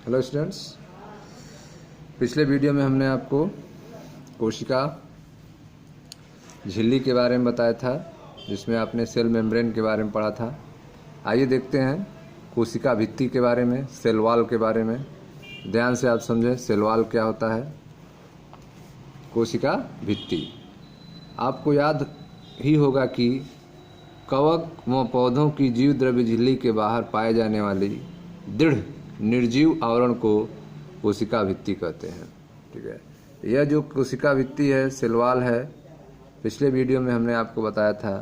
Hello students, पिछले video में हमने आपको कोशिका झिल्ली के बारे में बताया था, जिसमें आपने सेल मेम्ब्रेन के बारे में पढ़ा था। आइए देखते हैं कोशिका भित्ति के बारे में, सेल वॉल के बारे में। ध्यान से आप समझें सेल वॉल क्या होता है। कोशिका भित्ति आपको याद ही होगा कि कवक व पौधों की जीव द्रव्य झिल्ली के बाहर पाए जाने वाली दृढ़ निर्जीव आवरण को कोशिका भित्ति कहते हैं। ठीक है, यह जो कोशिका भित्ति है, सेल वॉल है, पिछले वीडियो में हमने आपको बताया था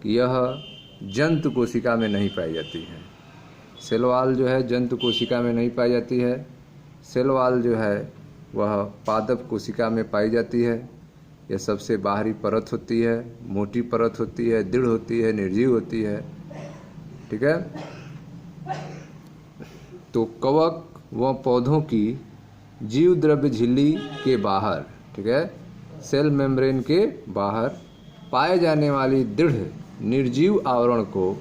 कि यह जंतु कोशिका में नहीं पाई जाती है। सेल वॉल जो है जंतु कोशिका में नहीं पाई जाती है। सेल वॉल जो है वह पादप कोशिका में पाई जाती है। यह सबसे बाहरी परत होती है, मोटी परत होती है, दृढ़ होती है, निर्जीव होती है। ठीक है, तो कवक व पौधों की जीव द्रव्य झिल्ली के बाहर, ठीक है, सेल मेम्ब्रेन के बाहर पाए जाने वाली दृढ़ निर्जीव आवरण को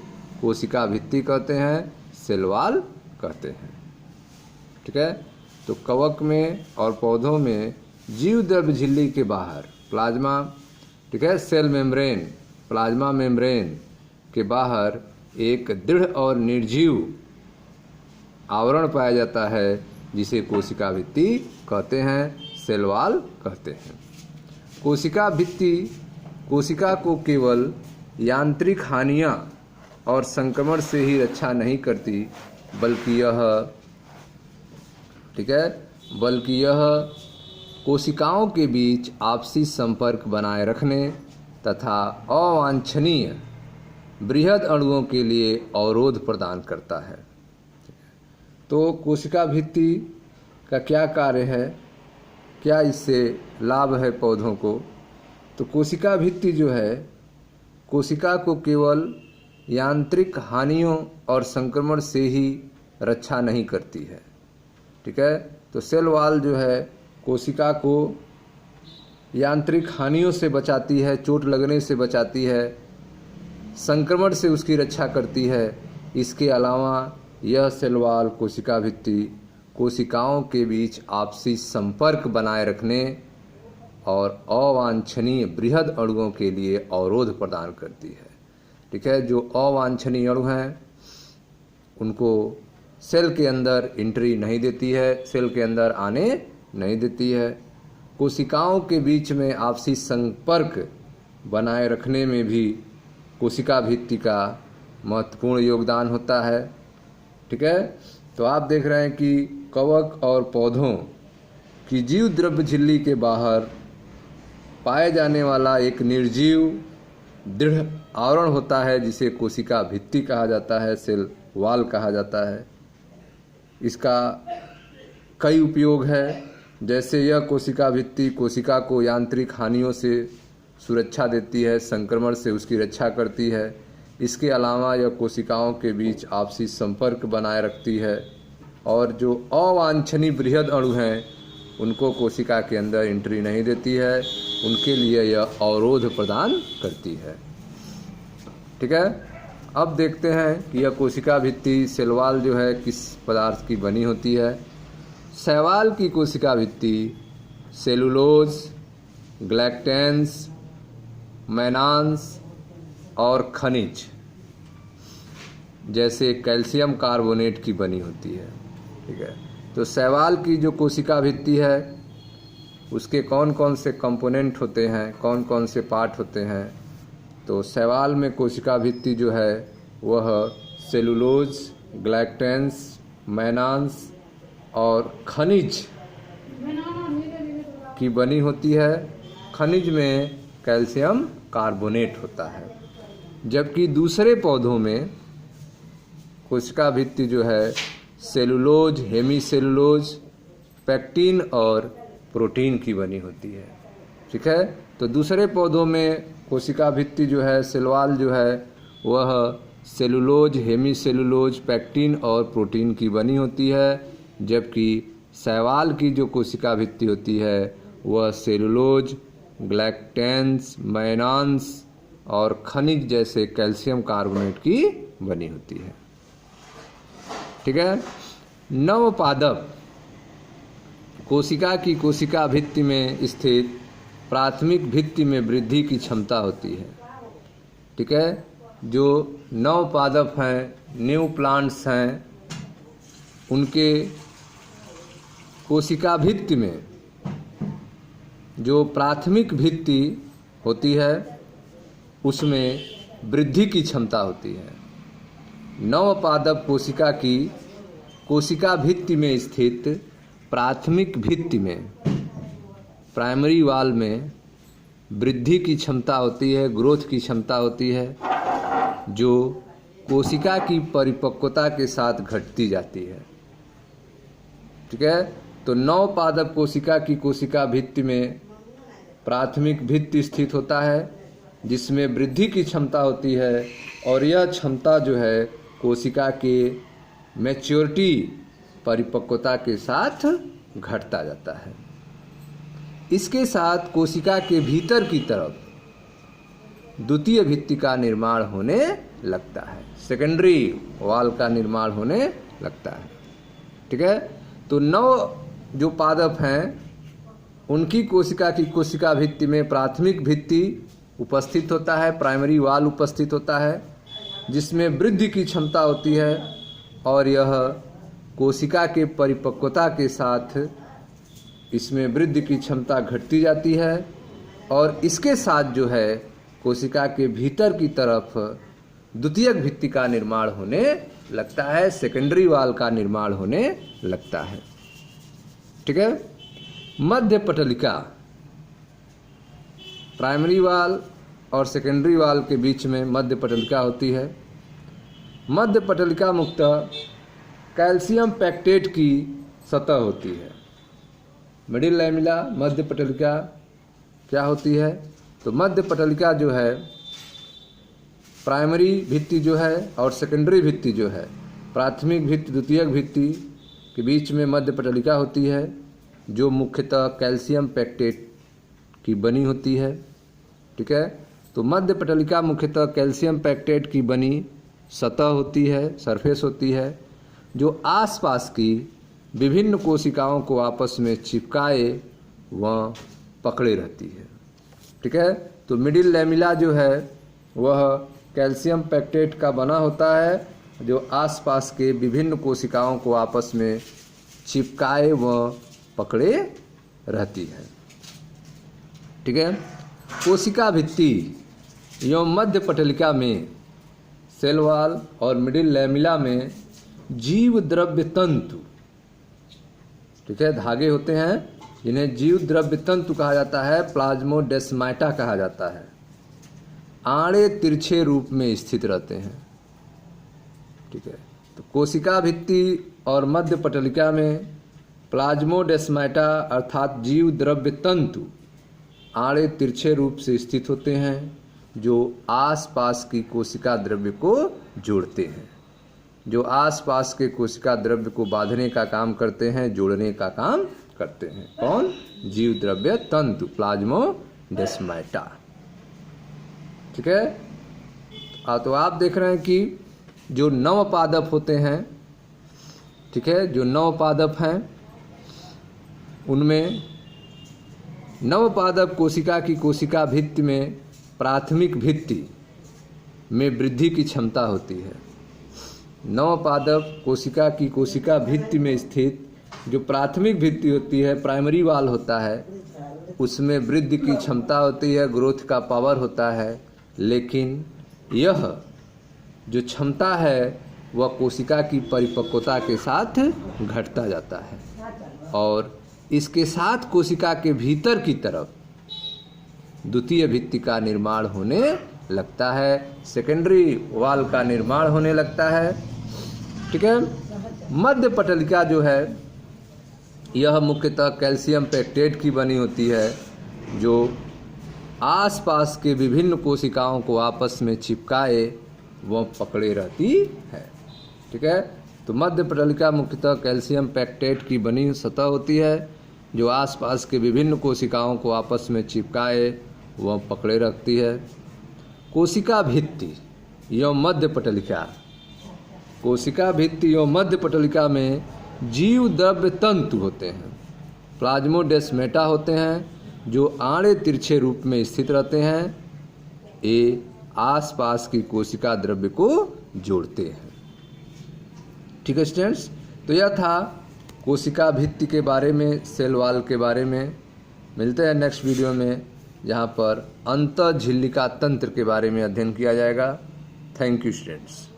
कोशिका भित्ति कहते हैं, सेल वॉल कहते हैं। ठीक है, तो कवक में और पौधों में जीव द्रव्य झिल्ली के बाहर प्लाज्मा, ठीक है, सेल मेम्ब्रेन, प्लाज्मा मेम्ब्रेन के बाहर एक दृढ़ और निर्जीव आवरण पाया जाता है, जिसे कोशिका भित्ति कहते हैं, सेल वॉल कहते हैं। कोशिका भित्ति कोशिका को केवल यांत्रिक हानियां और संक्रमण से ही रक्षा नहीं करती, बल्कि यह कोशिकाओं के बीच आपसी संपर्क बनाए रखने तथा अवांछनीय बृहद अणुओं के लिए अवरोध प्रदान करता है। तो कोशिका भित्ति का क्या कार्य है, क्या इससे लाभ है पौधों को? तो कोशिका भित्ति जो है कोशिका को केवल यांत्रिक हानियों और संक्रमण से ही रक्षा नहीं करती है। ठीक है, तो सेल वॉल जो है कोशिका को यांत्रिक हानियों से बचाती है, चोट लगने से बचाती है, संक्रमण से उसकी रक्षा करती है। इसके अलावा यह सेल वॉल कोशिका भित्ति कोशिकाओं के बीच आपसी संपर्क बनाए रखने और अवांछनीय बृहद अणुओं के लिए अवरोध प्रदान करती है। ठीक है, जो अवांछनीय अणु हैं उनको सेल के अंदर एंट्री नहीं देती है, सेल के अंदर आने नहीं देती है। कोशिकाओं के बीच में आपसी संपर्क बनाए रखने में भी कोशिका भित्ति का महत्वपूर्ण योगदान होता है। ठीक है, तो आप देख रहे हैं कि कवक और पौधों की जीव द्रव्य झिल्ली के बाहर पाए जाने वाला एक निर्जीव दृढ़ आवरण होता है, जिसे कोशिका भित्ति कहा जाता है, सेल वॉल कहा जाता है। इसका कई उपयोग है, जैसे यह कोशिका भित्ति कोशिका को यांत्रिक हानियों से सुरक्षा देती है, संक्रमण से उसकी रक्षा करती है। इसके अलावा यह कोशिकाओं के बीच आपसी संपर्क बनाए रखती है और जो अवांछनीय बृहद अणु हैं उनको कोशिका के अंदर एंट्री नहीं देती है, उनके लिए यह अवरोध प्रदान करती है। ठीक है, अब देखते हैं कि यह कोशिका भित्ति सेल वॉल जो है किस पदार्थ की बनी होती है। शैवाल की कोशिका भित्ति सेलुलोज, ग्लैक्टेंस, मैनांस और खनिज जैसे कैल्शियम कार्बोनेट की बनी होती है। ठीक है, तो शैवाल की जो कोशिका भित्ति है उसके कौन कौन से कंपोनेंट होते हैं, कौन कौन से पार्ट होते हैं? तो शैवाल में कोशिका भित्ति जो है वह सेलुलोज, ग्लैक्टेंस, मैनांस और खनिज की बनी होती है। खनिज में कैल्शियम कार्बोनेट होता है, जबकि दूसरे पौधों में कोशिका भित्ति जो है सेलुलोज, हेमीसेलुलोज, पैक्टिन और प्रोटीन की बनी होती है। ठीक है, तो दूसरे पौधों में कोशिका भित्ति जो है सेल वॉल जो है वह सेलुलोज, हेमीसेलुलोज, पैक्टिन और प्रोटीन की बनी होती है, जबकि शैवाल की जो कोशिका भित्ति होती है वह सेलुलोज, ग्लैक्टेंस, मैनांस और खनिज जैसे कैल्शियम कार्बोनेट की बनी होती है। ठीक है, नवपादप कोशिका की कोशिका भित्ति में स्थित प्राथमिक भित्ति में वृद्धि की क्षमता होती है। ठीक है, जो नवपादप हैं, न्यू प्लांट्स हैं, उनके कोशिका भित्ति में जो प्राथमिक भित्ति होती है उसमें वृद्धि की क्षमता होती है। नवपादप कोशिका की कोशिका भित्ति में स्थित प्राथमिक भित्ति में, प्राइमरी वाल में वृद्धि की क्षमता होती है, ग्रोथ की क्षमता होती है, जो कोशिका की परिपक्वता के साथ घटती जाती है। ठीक है, तो नवपादप कोशिका की कोशिका भित्ति में प्राथमिक भित्ति स्थित होता है जिसमें वृद्धि की क्षमता होती है, और यह क्षमता जो है कोशिका के मैच्योरिटी परिपक्वता के साथ घटता जाता है। इसके साथ कोशिका के भीतर की तरफ द्वितीय भित्ति का निर्माण होने लगता है, सेकेंडरी वॉल का निर्माण होने लगता है। ठीक है, तो नव जो पादप हैं उनकी कोशिका की कोशिका भित्ति में प्राथमिक भित्ति उपस्थित होता है, प्राइमरी वाल उपस्थित होता है जिसमें वृद्धि की क्षमता होती है, और यह कोशिका के परिपक्वता के साथ इसमें वृद्धि की क्षमता घटती जाती है, और इसके साथ जो है कोशिका के भीतर की तरफ द्वितीयक भित्ति का निर्माण होने लगता है, सेकेंडरी वाल का निर्माण होने लगता है। ठीक है, मध्य पटलिका प्राइमरी वाल और सेकेंडरी वाल के बीच में मध्य पटलिका होती है। मध्य पटलिका मुख्यतः कैल्शियम पैक्टेट की सतह होती है। मिडिल लैमेला मध्य पटलिका क्या होती है? तो मध्य पटलिका जो है प्राइमरी भित्ति जो है और सेकेंडरी भित्ति जो है, प्राथमिक भित्ति द्वितीयक भित्ति के बीच में मध्य पटलिका होती है जो मुख्यतः कैल्शियम पैक्टेट की बनी होती है। ठीक है, तो मध्य पटलिका मुख्यतः कैल्शियम पैक्टेट की बनी सतह होती है, सरफेस होती है, जो आसपास की विभिन्न कोशिकाओं को आपस में चिपकाए व पकड़े रहती है। ठीक है, तो मिडिल लैमेला जो है वह कैल्शियम पैक्टेट का बना होता है जो आसपास के विभिन्न कोशिकाओं को आपस में चिपकाए व पकड़े रहती है। ठीक है, कोशिका भित्ति एवं मध्य पटलिका में सेल वॉल और मिडिल लैमेला में जीव द्रव्य तंतु, ठीक है, धागे होते हैं जिन्हें जीव द्रव्य तंतु कहा जाता है, प्लाज्मोडेस्माटा कहा जाता है, आड़े तिरछे रूप में स्थित रहते हैं। ठीक है, तो कोशिका भित्ति और मध्य पटलिका में प्लाज्मोडेस्माटा अर्थात जीव द्रव्य तंतु आड़े तिरछे रूप से स्थित होते हैं जो आसपास की कोशिका द्रव्य को जोड़ते हैं, जो आसपास के कोशिका द्रव्य को बांधने का काम करते हैं, जोड़ने का काम करते हैं। कौन? जीव द्रव्य तंतु, प्लाज्मोडेस्माटा। ठीक है, तो आप देख रहे हैं कि जो नवपादप होते हैं, ठीक है, जो नवपादप हैं उनमें नवपादप कोशिका की कोशिका भित्ति में प्राथमिक भित्ति में वृद्धि की क्षमता होती है। नवपादप कोशिका की कोशिका भित्ति में स्थित जो प्राथमिक भित्ति होती है, प्राइमरी वाल होता है, उसमें वृद्धि की क्षमता होती है, ग्रोथ का पावर होता है, लेकिन यह जो क्षमता है वह कोशिका की परिपक्वता के साथ घटता जाता है, और इसके साथ कोशिका के भीतर की तरफ द्वितीय भित्ति का निर्माण होने लगता है, सेकेंडरी वाल का निर्माण होने लगता है। ठीक है, मध्य पटलिका जो है यह मुख्यतः कैल्शियम पैक्टेट की बनी होती है जो आसपास के विभिन्न कोशिकाओं को आपस में चिपकाए व पकड़े रहती है। ठीक है, तो मध्य पटलिका मुख्यतः कैल्शियम पैक्टेट की बनी सतह होती है जो आसपास के विभिन्न कोशिकाओं को आपस में चिपकाए व पकड़े रखती है। कोशिका भित्ति एवं मध्य पटलिका, कोशिका भित्ति एवं मध्य पटलिका में जीव द्रव्य तंतु होते हैं। प्लाज्मोडेस्माटा होते हैं जो आड़े तिरछे रूप में स्थित रहते हैं। ये आसपास की कोशिका द्रव्य को जोड़ते हैं। ठीक है स्टूडेंट्स, तो यह था कोशिका भित्ति के बारे में, सेल वॉल के बारे में। मिलते हैं नेक्स्ट वीडियो में जहाँ पर अंतःझिल्लिका तंत्र के बारे में अध्ययन किया जाएगा। Thank you students.